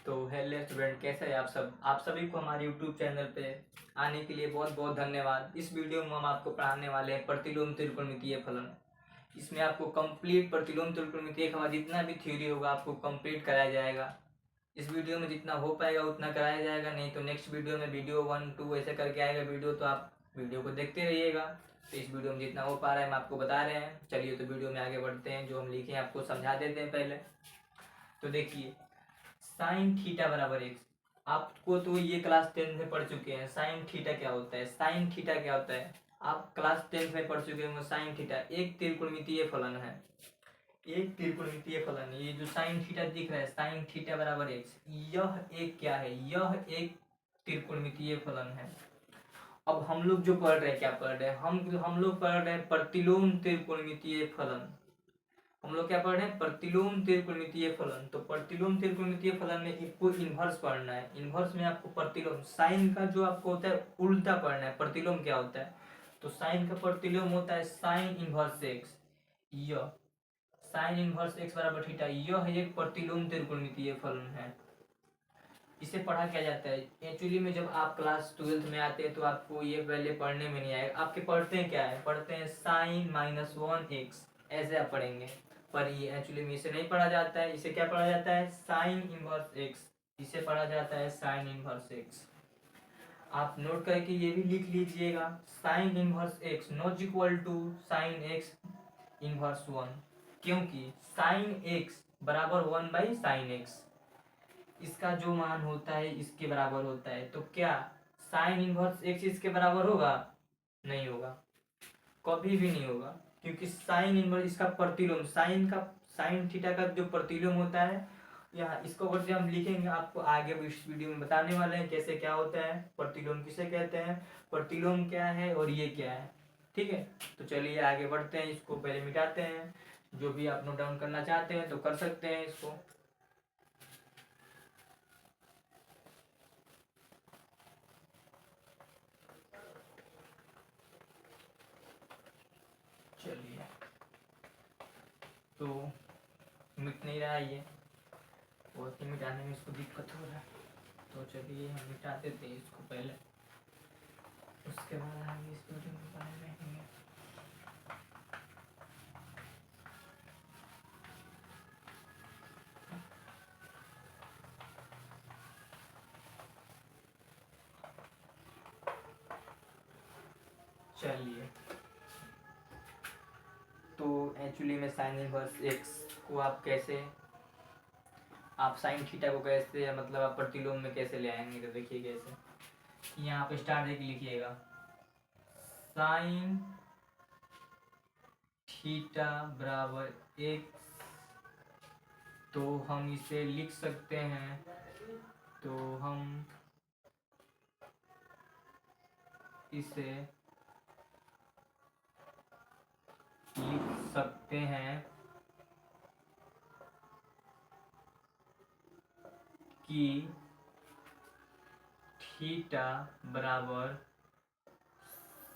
तो hello student, कैसे हैं आप सब। आप सभी को हमारे यूट्यूब चैनल पे आने के लिए बहुत बहुत धन्यवाद। इस वीडियो में हम आपको पढ़ाने वाले हैं प्रतिलोम त्रिकोणमितीय फलन। इसमें आपको कंप्लीट प्रतिलोम त्रिकोणमितीय का जितना भी थ्योरी होगा आपको कंप्लीट कराया जाएगा। इस वीडियो में जितना हो पाएगा उतना कराया जाएगा, नहीं तो नेक्स्ट वीडियो में वीडियो 1 2 ऐसे करके आएगा वीडियो, तो आप वीडियो को देखते रहिएगा। तो इस वीडियो में जितना हो पा रहा है हम आपको बता रहे हैं। चलिए तो वीडियो में आगे बढ़ते हैं। जो हम लिखे हैं आपको समझा देते हैं पहले। तो देखिए, साइन थीटा बराबर एक्स। आपको तो ये क्लास 10 में पढ़ चुके हैं। साइन थीटा क्या होता है, साइन थीटा क्या होता है, आप क्लास 10 में पढ़ चुके हैं। साइन थीटा एक त्रिकोणमितीय फलन है, एक त्रिकोणमितीय फलन। ये जो साइन थीटा दिख रहा है, साइन थीटा बराबर एक्स, यह एक क्या है, यह एक त्रिकोणमितीय फलन है। अब हम लोग जो पढ़ रहे हैं, क्या पढ़ रहे हैं हम लोग पढ़ रहे हैं प्रतिलोम त्रिकोणमितीय फलन। हम लोग क्या पढ़ रहे हैं, प्रतिलोम त्रिकोणमितीय फलन। तो प्रतिलोम त्रिकोणमितीय फलन में आपको इन्वर्स पढ़ना है। इन्वर्स में आपको प्रतिलोम साइन का जो आपको होता है उल्टा पढ़ना है। प्रतिलोम क्या होता है, तो साइन का प्रतिलोम होता है साइन इन्वर्स एक्स। यह साइन इन्वर्स एक्स बराबर थीटा, यह एक प्रतिलोम त्रिकोणमितीय फलन है। इसे पढ़ा क्या जाता है एक्चुअली में, जब आप क्लास 12th में आते हैं तो आपको ये पहले पढ़ने में नहीं आएगा। आपके पढ़ते हैं क्या है, पढ़ते हैं साइन -1 एक्स, ऐसे आप पढ़ेंगे। पर ये एक्चुअली में इसे नहीं पढ़ा जाता है। इसे क्या पढ़ा जाता है, साइन इनवर्स एक्स। इसे पढ़ा जाता है साइन इनवर्स एक्स। आप नोट करके ये भी लिख लीजिएगा, sine inverse X not equal to sine X inverse 1, क्योंकि साइन एक्स बराबर 1/साइन एक्स। इसका जो मान होता है इसके बराबर होता है। तो क्या साइन इनवर्स एक्स इसके बराबर होगा, नहीं होगा, कभी भी नहीं होगा। क्योंकि साइन इनवर्स इसका प्रतिलोम, साइन थीटा का जो प्रतिलोम होता है, यहाँ इसको अगर से हम लिखेंगे, आपको आगे इस वीडियो में बताने वाले हैं कैसे क्या होता है, प्रतिलोम किसे कहते हैं, प्रतिलोम क्या है और ये क्या है। ठीक है, तो चलिए आगे बढ़ते हैं। इसको पहले मिटाते हैं। जो भी आप नोट डाउन करना चाहते हैं तो कर सकते हैं इसको। चलिए, तो मिट नहीं रहा है ये, बहुत ही मिटाने में इसको दिक्कत हो रहा है। तो चलिए हम मिटा देते हैं इसको पहले, उसके बाद आगे इस वीडियो में बने रहेंगे। चलिए, तो एक्चुअली में साइन इनवर्स एक्स को आप कैसे, आप साइन थीटा को कैसे, मतलब आप प्रतिलोम में कैसे ले आएंगे, तो देखिए कैसे। यहाँ पे स्टार्ट एक लिखिएगा, साइन थीटा बराबर एक्स। तो हम इसे लिख सकते हैं, तो हम इसे लिख सकते हैं कि थीटा बराबर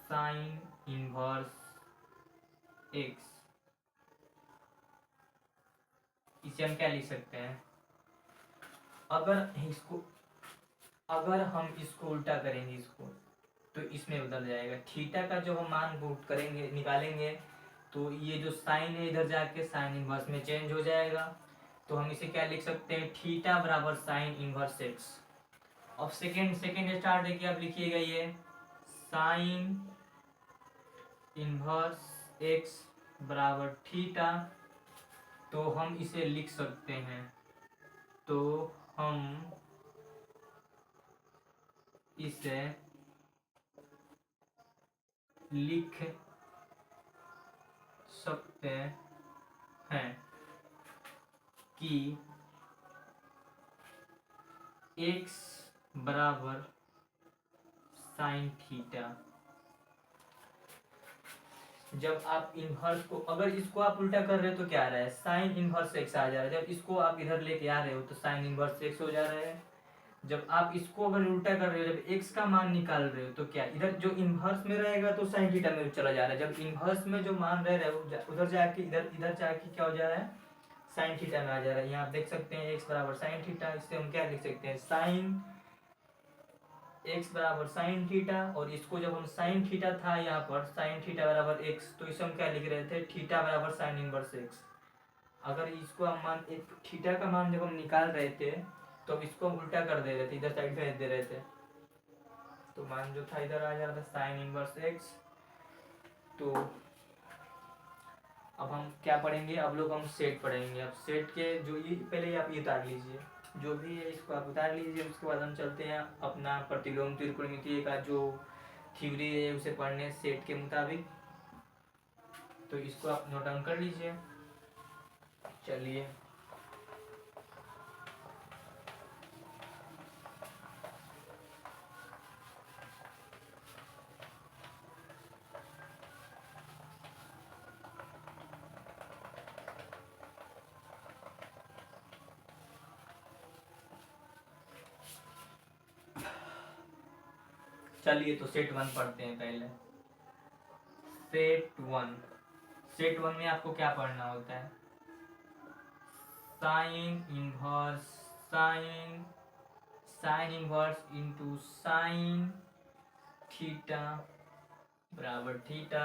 साइन इनवर्स एक्स। इसे हम क्या लिख सकते हैं, अगर हम इसको उल्टा करेंगे इसको, तो इसमें बदल जाएगा। थीटा का जो हम मान पुट करेंगे, निकालेंगे, तो ये जो साइन है इधर जाके साइन इनवर्स में चेंज हो जाएगा। तो हम इसे क्या लिख सकते हैं, थीटा बराबर साइन इनवर्स एक्स। अब सेकेंड स्टार्ट है कि आप लिखिएगा ये साइन इनवर्स एक्स बराबर थीटा। तो हम इसे लिख सकते हैं, तो हम इसे लिख सकते हैं कि x बराबर साइन थीटा। जब आप इनवर्स को, अगर इसको आप उल्टा कर रहे हो तो क्या आ रहा है, साइन इनवर्स एक्स आ जा रहा है। जब इसको आप इधर लेके आ रहे हो तो साइन इनवर्स एक्स हो जा रहा है। जब आप इसको अगर उल्टा कर रहे हो, जब x का मान निकाल रहे हो, तो क्या इधर जो इनवर्स में रहेगा तो साइन थीटा में चला जा रहा है। जब इनवर्स में जो मान रह रहा है उधर जाके इधर जाके क्या हो जा रहा है, साइन थीटा में आ जा रहा है। यहाँ आप देख सकते हैं x बराबर साइन थीटा, इससे हम क्या लिख सकते हैं साइन x बराबर साइन थीटा, और इसको जब हम साइन थीटा था यहाँ पर साइन थीटा बराबर x, तो इसे हम क्या लिख रहे थे थीटा बराबर साइन इनवर्स x। अगर इसको हम मान थीटा का मान जब हम निकाल रहे थे तो अब इसको हम उल्टा कर दे रहे थे, इधर साइड भेज दे रहे थे, तो मान जो था इधर आ जा रहा था साइन इनवर्स x। तो अब हम क्या पढ़ेंगे, अब लोग हम सेट पढ़ेंगे। अब सेट के जो ये पहले आप ये उतार लीजिए, जो भी है इसको आप उतार लीजिए, उसके बाद हम चलते हैं अपना प्रतिलोम त्रिकोणमितीय का जो थ्योरी है उसे पढ़ने सेट के मुताबिक। तो इसको आप नोट डाउन कर लीजिए। चलिए चलिए तो सेट वन पढ़ते हैं पहले। सेट वन में आपको क्या पढ़ना होता है, sine inverse sine inverse into sine theta बराबर थीटा।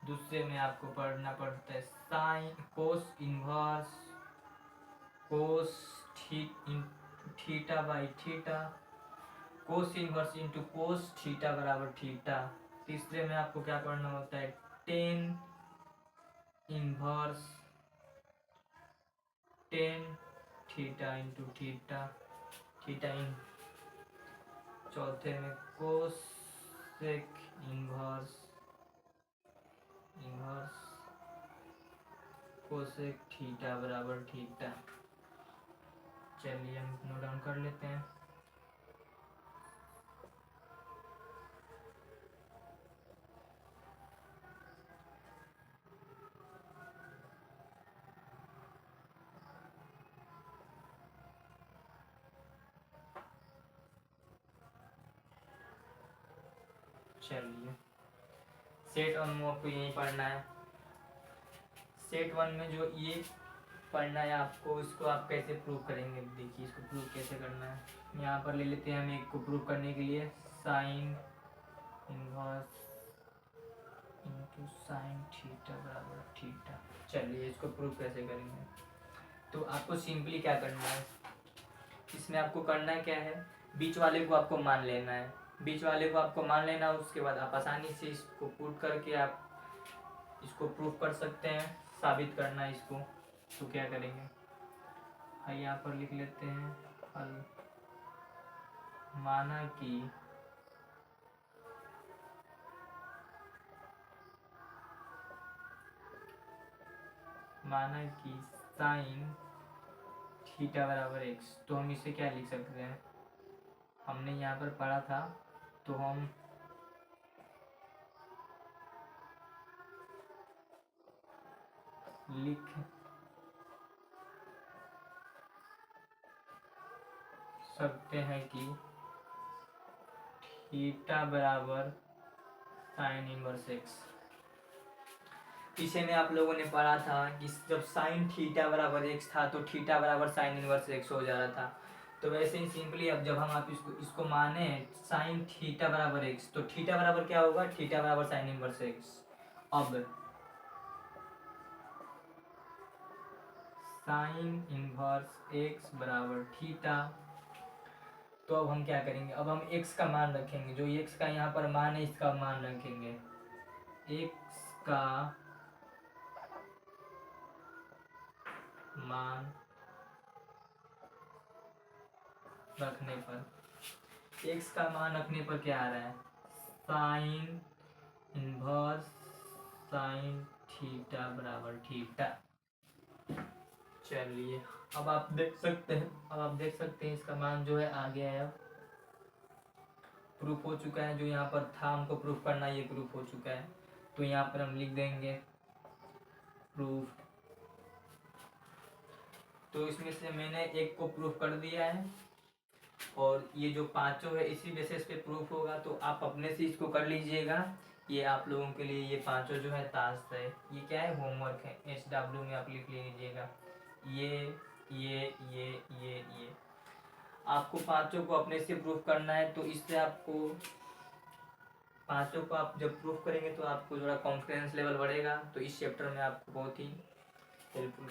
दूसरे में आपको पढ़ना पड़ता है sine cos inverse cos theta by theta, cos inverse into cos theta बराबर थीटा। तीसरे में आपको क्या पढ़ना होता है tan inverse tan theta into theta theta in. चौथे में कोसेक इनवर्स कोसेक थीटा बराबर थीटा। चलिए हम नोट डाउन कर लेते हैं। चलिए सेट वन में आपको यही पढ़ना है। सेट वन में जो ये पढ़ना है आपको, इसको आप कैसे प्रूव करेंगे, देखिए इसको प्रूव कैसे करना है। यहाँ पर ले लेते हैं हम एक को प्रूव करने के लिए sign inverse into sine theta बराबर थीटा। चलिए इसको प्रूव कैसे करेंगे, तो आपको सिंपली क्या करना है, इसमें आपको करना क्या है, बीच वाले को आपको मान लेना है, बीच वाले को आपको मान लेना। उसके बाद आप आसानी से इसको पुट करके आप इसको प्रूव कर सकते हैं, साबित करना है इसको। तो क्या करेंगे, यहाँ पर लिख लेते हैं हल। माना कि साइन थीटा बराबर एक्स, तो हम इसे क्या लिख सकते हैं, हमने यहाँ पर पढ़ा था, तो हम लिख सकते हैं कि थीटा बराबर साइन इनवर्स एक्स। पीछे में आप लोगों ने पढ़ा था कि जब साइन थीटा बराबर एक्स था तो थीटा बराबर साइन इनवर्स एक्स हो जा रहा था। तो वैसे ही सिंपली अब जब हम आप इसको माने साइन थीटा बराबर एक्स, तो थीटा बराबर क्या होगा, थीटा बराबर साइन इनवर्स एक्स। अब साइन इनवर्स एक्स बराबर थीटा, तो अब हम क्या करेंगे, अब हम x का मान रखेंगे, जो x का यहाँ पर मान है इसका मान रखेंगे। x का मान रखने पर, x का मान रखने पर क्या आ रहा है, साइन इनवर्स साइन थीटा बराबर थीटा। चलिए अब आप देख सकते हैं, इसका मान जो है आ गया है, अब प्रूफ हो चुका है। जो यहाँ पर था हमको प्रूफ करना, ये प्रूफ हो चुका है। तो यहाँ पर हम लिख देंगे प्रूफ। तो इसमें से मैंने एक को प्रूफ कर दिया है, और ये जो पांचों है इसी बेसिस पे प्रूफ होगा। तो आप अपने से इसको कर लीजिएगा। ये आप लोगों के लिए ये पांचों जो है टास्क है, ये क्या है होमवर्क है, SW में आप लिख लीजिएगा। ये आपको पांचों को अपने से प्रूफ करना है। तो इससे आपको पांचों को आप जब प्रूफ करेंगे तो आपको थोड़ा कॉन्फिडेंस लेवल बढ़ेगा। तो इस चैप्टर में आपको बहुत ही हेल्पफुल।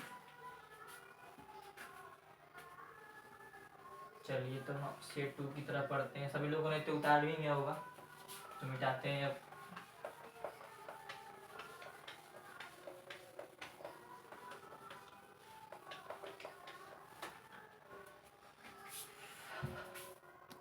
चलिए तो हम सेट 2 की तरफ पढ़ते हैं। सभी लोगों ने तो उतार भी गया होगा, तो मिटाते हैं अब।